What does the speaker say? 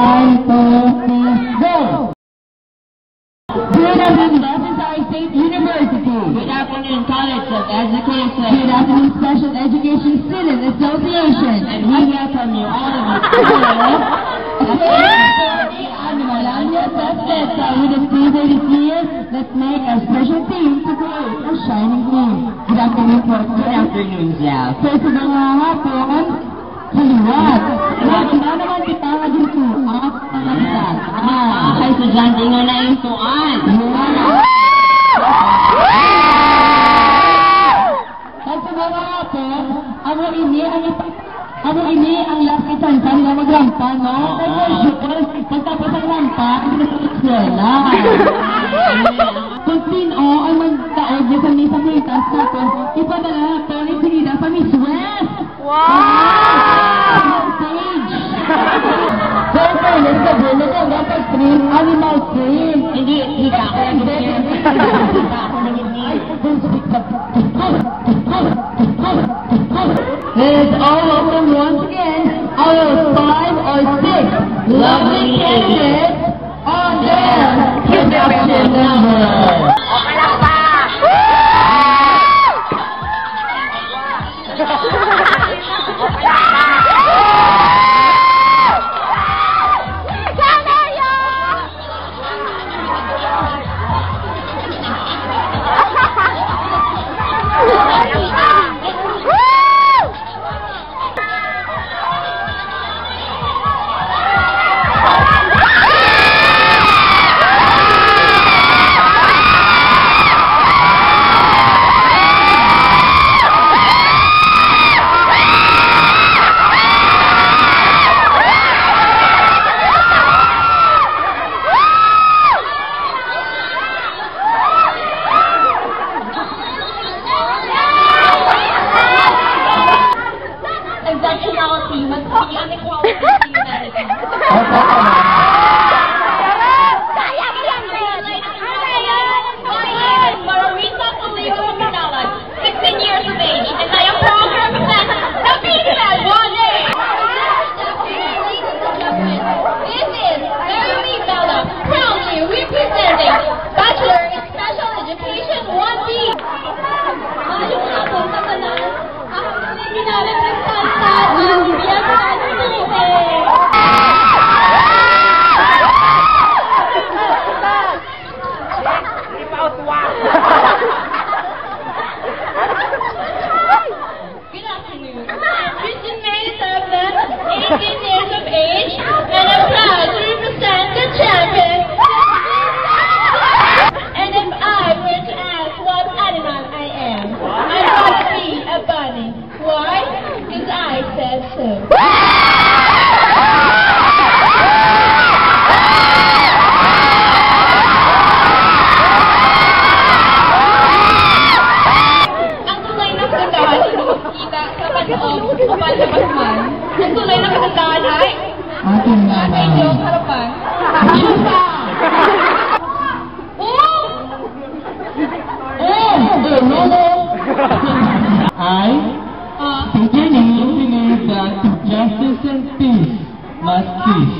1, 2, 3, go! Good afternoon, Boston State University. Good afternoon, College of Education. Good afternoon, Special Education Student Association. And we welcome you, all of you, to with the speaker this year, let's make our special theme to create a shining gleam. Good afternoon po. Good afternoon, Jeff. So, sa mga hapon, kaliwat. Wala naman kita dito at pangalitan. Ang estudyante nga na yung tuan. At sa mga hapon, ano ini ang lapitan sa nila maglampa, no? Pagtapos ang lampa, sila. Kung sino ay magtaod niya sa misa mitas, tapos ipadala na po ni Sinida sa Miss West. Wow! Stage! So, fairness ka din, nag-dapat stream, animal stream. Hindi ako nag-stream. Hindi ako nag-stream. Let's all welcome once again our 5 or 6 lovely candidates on their production number. Okay lang pa! I, beginning, believe that justice and peace must cease.